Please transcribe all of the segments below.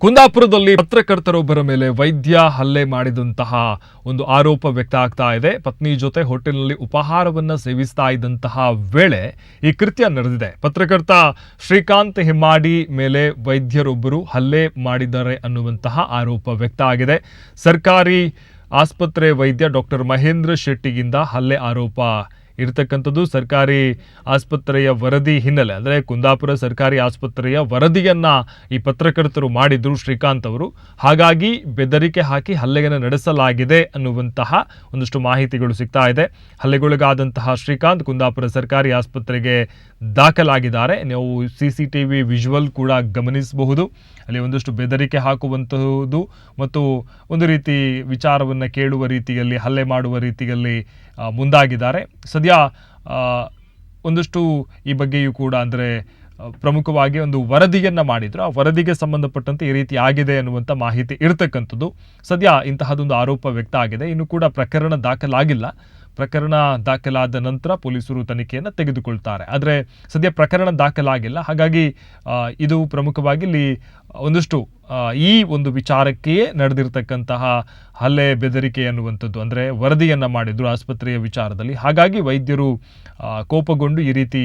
ಕುಂದಾಪುರದಲ್ಲಿ ಪತ್ರಕರ್ತರೊಬ್ಬರ ಮೇಲೆ ವೈದ್ಯ ಹಲ್ಲೆ ಮಾಡಿದಂತಹ ಒಂದು ಆರೋಪ ವ್ಯಕ್ತ ಆಗ್ತಾ ಇದೆ. ಪತ್ನಿ ಜೊತೆ ಹೋಟೆಲ್ನಲ್ಲಿ ಉಪಹಾರವನ್ನ ಸೇವಿಸ್ತಾ ಇದ್ದಂತಹ ವೇಳೆ ಈ ಕೃತ್ಯ ನಡೆದಿದೆ. ಪತ್ರಕರ್ತ ಶ್ರೀಕಾಂತ್ ಹೆಮ್ಮಾಡಿ ಮೇಲೆ ವೈದ್ಯರೊಬ್ಬರು ಹಲ್ಲೆ ಮಾಡಿದ್ದಾರೆ ಅನ್ನುವಂತಹ ಆರೋಪ ವ್ಯಕ್ತ ಆಗಿದೆ. ಸರ್ಕಾರಿ ಆಸ್ಪತ್ರೆ ವೈದ್ಯ ಡಾಕ್ಟರ್ ಮಹೇಂದ್ರ ಶೆಟ್ಟಿಗಿಂದ ಹಲ್ಲೆ ಆರೋಪ ಇರತಕ್ಕಂಥದ್ದು. ಸರ್ಕಾರಿ ಆಸ್ಪತ್ರೆಯ ವರದಿ ಹಿನ್ನೆಲೆ ಅಂದರೆ ಕುಂದಾಪುರ ಸರ್ಕಾರಿ ಆಸ್ಪತ್ರೆಯ ವರದಿಯನ್ನ ಈ ಪತ್ರಕರ್ತರು ಮಾಡಿದ್ರು ಶ್ರೀಕಾಂತ್ ಅವರು. ಹಾಗಾಗಿ ಬೆದರಿಕೆ ಹಾಕಿ ಹಲ್ಲೆಯನ್ನು ನಡೆಸಲಾಗಿದೆ ಅನ್ನುವಂತಹ ಒಂದಷ್ಟು ಮಾಹಿತಿಗಳು ಸಿಗ್ತಾ ಇದೆ. ಹಲ್ಲೆಗೊಳಗಾದಂತಹ ಶ್ರೀಕಾಂತ್ ಕುಂದಾಪುರ ಸರ್ಕಾರಿ ಆಸ್ಪತ್ರೆಗೆ ದಾಖಲಾಗಿದ್ದಾರೆ. ನೀವು CCTV ವಿಜುವಲ್ ಕೂಡ ಗಮನಿಸಬಹುದು. ಅಲ್ಲಿ ಒಂದಷ್ಟು ಬೆದರಿಕೆ ಹಾಕುವಂತಹುದು ಮತ್ತು ಒಂದು ರೀತಿ ವಿಚಾರವನ್ನು ಕೇಳುವ ರೀತಿಯಲ್ಲಿ ಹಲ್ಲೆ ಮಾಡುವ ರೀತಿಯಲ್ಲಿ ಮುಂದಾಗಿದ್ದಾರೆ. ಸದ್ಯ ಒಂದಷ್ಟು ಈ ಬಗ್ಗೆಯೂ ಕೂಡ ಅಂದರೆ ಪ್ರಮುಖವಾಗಿ ಒಂದು ವರದಿಯನ್ನು ಮಾಡಿದ್ರು. ಆ ವರದಿಗೆ ಸಂಬಂಧಪಟ್ಟಂತೆ ಈ ರೀತಿ ಆಗಿದೆ ಅನ್ನುವಂಥ ಮಾಹಿತಿ ಇರತಕ್ಕಂಥದ್ದು. ಸದ್ಯ ಇಂತಹದೊಂದು ಆರೋಪ ವ್ಯಕ್ತ ಆಗಿದೆ. ಇನ್ನು ಕೂಡ ಪ್ರಕರಣ ದಾಖಲಾಗಿಲ್ಲ. ಪ್ರಕರಣ ದಾಖಲಾದ ನಂತರ ಪೊಲೀಸರು ತನಿಖೆಯನ್ನು ತೆಗೆದುಕೊಳ್ತಾರೆ. ಆದರೆ ಸದ್ಯ ಪ್ರಕರಣ ದಾಖಲಾಗಿಲ್ಲ. ಹಾಗಾಗಿ ಇದು ಪ್ರಮುಖವಾಗಿ ಇಲ್ಲಿ ಒಂದಷ್ಟು ಈ ಒಂದು ವಿಚಾರಕ್ಕೆಯೇ ನಡೆದಿರ್ತಕ್ಕಂತಹ ಹಲ್ಲೆ ಬೆದರಿಕೆ ಅನ್ನುವಂಥದ್ದು ಅಂದರೆ ವರದಿಯನ್ನು ಮಾಡಿದ್ರು ಆಸ್ಪತ್ರೆಯ ವಿಚಾರದಲ್ಲಿ. ಹಾಗಾಗಿ ವೈದ್ಯರು ಕೋಪಗೊಂಡು ಈ ರೀತಿ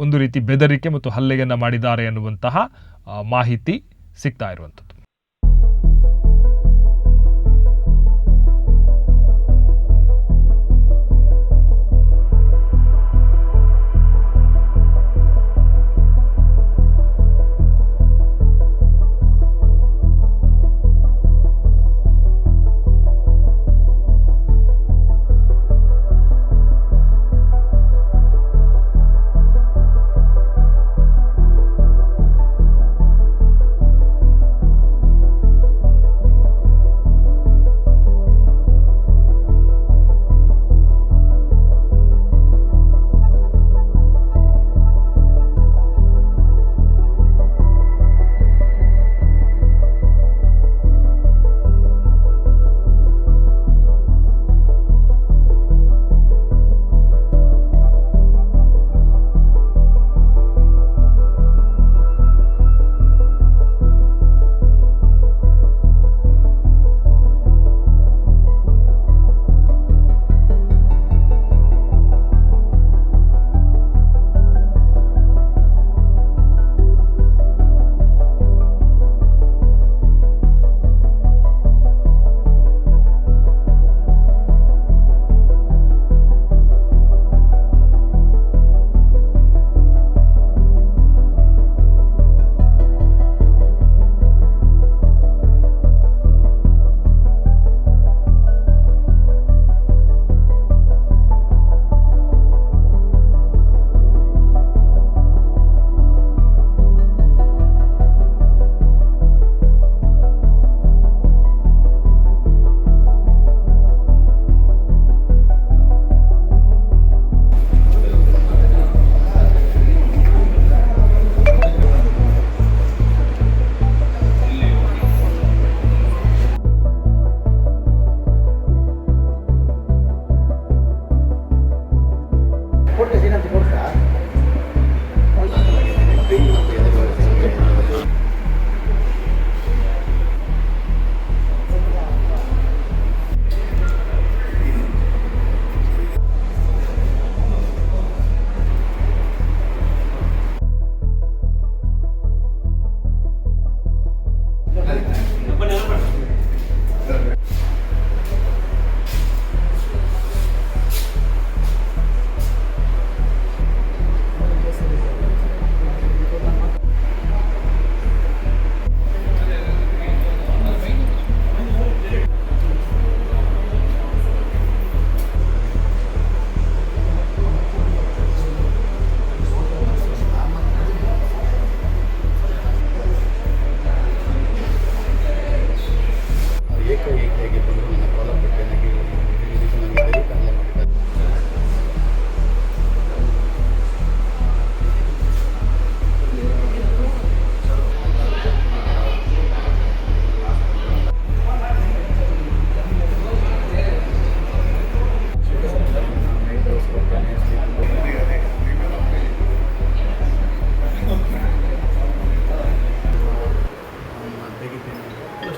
ಒಂದು ರೀತಿ ಬೆದರಿಕೆ ಮತ್ತು ಹಲ್ಲೆಯನ್ನು ಮಾಡಿದ್ದಾರೆ ಅನ್ನುವಂತಹ ಮಾಹಿತಿ ಸಿಗ್ತಾ ಇರುವಂಥದ್ದು.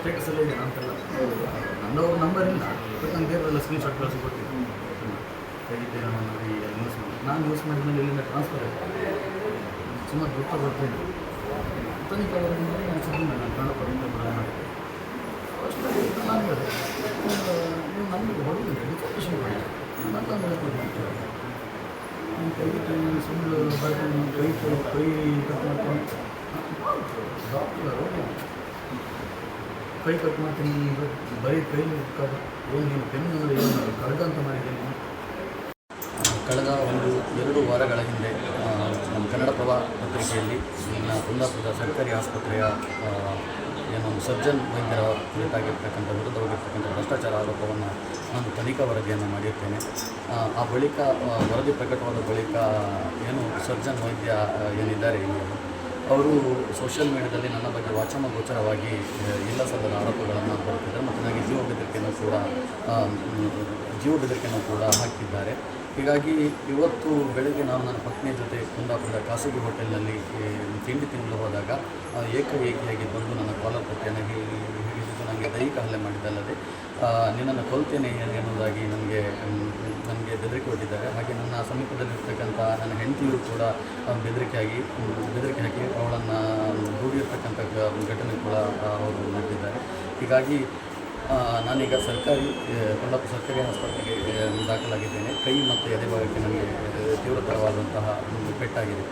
ಸ್ಟೇಟಸಲ್ಲೇ ಇದೆ ಅಂತೆಲ್ಲ. ನನ್ನವ್ರ ನಂಬರ್ ಇಲ್ಲ, ಬಟ್ ನಾನು ಬೇರೆಲ್ಲ ಸ್ಕ್ರೀನ್ಶಾಟ್ ಕಳಿಸಿ ಕೊಟ್ಟಿದ್ದೆ. ತೆಗಿತೀರ ನಾನು ಯೂಸ್ ಮಾಡಿದ್ಮೇಲೆ ಇಲ್ಲಿಂದ ಟ್ರಾನ್ಸ್ಫರ್ ಆಗಿದೆ. ಸುಮಾರು ದುಡ್ಡು ಬರ್ತೇನೆ ತನಿಖೆ ವರದಿಯಿಂದ ನಾನು ಸುದ್ದಿ ನಾನು ಕನ್ನಡ ಪರದಿಂದ ಕೂಡ ಮಾಡಿದ್ದೆ. ಅಷ್ಟು ನಾನು ಹೇಳಿದೆ, ನೀವು ನಮಗೆ ಹೊಡೆದಿಲ್ಲ, ಡಿಫಾರ್ಮೇಷನ್ ಮಾಡಿ ನನ್ನ ಮೇಲೆ ಮಾಡ್ತೀವಿ. ನೀವು ತೆಗಿತು ಸುಳ್ಳು ಬರ್ಕೊಂಡು ಕೈ ಕಟ್ ಮಾಡ್ಕೊಂಡು ಡಾಕ್ಟರು ಕೈ ಕಟ್ ಮಾಡ್ತೀನಿ, ಬರೀ ಕೈ ಏನು ನೀನು ಪೆನ್ನು ಏನು ಕಳೆದ ಅಂತ ಮಾಡಿದ್ದೀನಿ. ಕಳೆದ 1-2 ವಾರಗಳ ಹಿಂದೆ ನಮ್ಮ ಕನ್ನಡಪ್ರಭ ಪತ್ರಿಕೆಯಲ್ಲಿ ಕುಂದಾಪುರದ ಸರ್ಕಾರಿ ಆಸ್ಪತ್ರೆಯ ಏನೊಂದು ಸರ್ಜನ್ ವೈದ್ಯರ ಕುರಿತಾಗಿರ್ತಕ್ಕಂಥ ವಿರುದ್ಧವಾಗಿರ್ತಕ್ಕಂಥ ಭ್ರಷ್ಟಾಚಾರ ಆರೋಪವನ್ನು ನಾನು ತನಿಖಾ ವರದಿಯನ್ನು ಮಾಡಿರ್ತೇನೆ. ಆ ಬಳಿಕ ವರದಿ ಪ್ರಕಟವಾದ ಬಳಿಕ ಏನು ಸರ್ಜನ್ ವೈದ್ಯ ಏನಿದ್ದಾರೆ ಅವರು ಸೋಷಿಯಲ್ ಮೀಡಿಯಾದಲ್ಲಿ ನನ್ನ ಬಗ್ಗೆ ವಾಚಾಮಗೋಚರವಾಗಿ ಇಲ್ಲ ಸಲ್ಲದ ಆರೋಪಗಳನ್ನು ಬರುತ್ತಿದ್ದಾರೆ ಮತ್ತು ನನಗೆ ಜೀವ ಬೆದರಿಕೆಯನ್ನು ಕೂಡ ಹಾಕಿದ್ದಾರೆ. ಹೀಗಾಗಿ ಇವತ್ತು ಬೆಳಗ್ಗೆ ನಾನು ನನ್ನ ಪತ್ನಿಯ ಜೊತೆ ಕುಂದಾಪುರದ ಖಾಸಗಿ ಹೋಟೆಲ್ನಲ್ಲಿ ತಿಂಡಿ ತಿನ್ನಲು ಹೋದಾಗ ಏಕಾಏಕಿಯಾಗಿ ಬಂದು ನನ್ನ ಕಾಲರ್ ಪಟ್ಟಿಯನ್ನು ಹಿಡಿದು ನನಗೆ ದೈಹಿಕ ಹಲ್ಲೆ ಮಾಡಿದ್ದಲ್ಲದೆ ನಿನ್ನನ್ನು ಕೊಲ್ತೇನೆ ಎನ್ನುವುದಾಗಿ ನನಗೆ ಬೆದರಿಕೆ ಕೊಟ್ಟಿದ್ದಾರೆ. ಹಾಗೆ ನನ್ನ ಸಮೀಪದಲ್ಲಿರ್ತಕ್ಕಂಥ ನನ್ನ ಹೆಂಡತಿಯರು ಕೂಡ ಬೆದರಿಕೆ ಹಾಕಿ ಅವಳನ್ನು ದೂಡಿರ್ತಕ್ಕಂಥ ಘಟನೆ ಕೂಡ ಅವರು ನಡೆದಿದ್ದಾರೆ. ಹೀಗಾಗಿ ನಾನೀಗ ಕುಂದಾಪುರ ಸರ್ಕಾರಿ ಆಸ್ಪತ್ರೆಗೆ ದಾಖಲಾಗಿದ್ದೇನೆ. ಕೈ ಮತ್ತು ಎದೆ ಭಾಗಕ್ಕೆ ನನಗೆ ತೀವ್ರತರವಾದಂತಹ ಪೆಟ್ಟಾಗಿದೆ.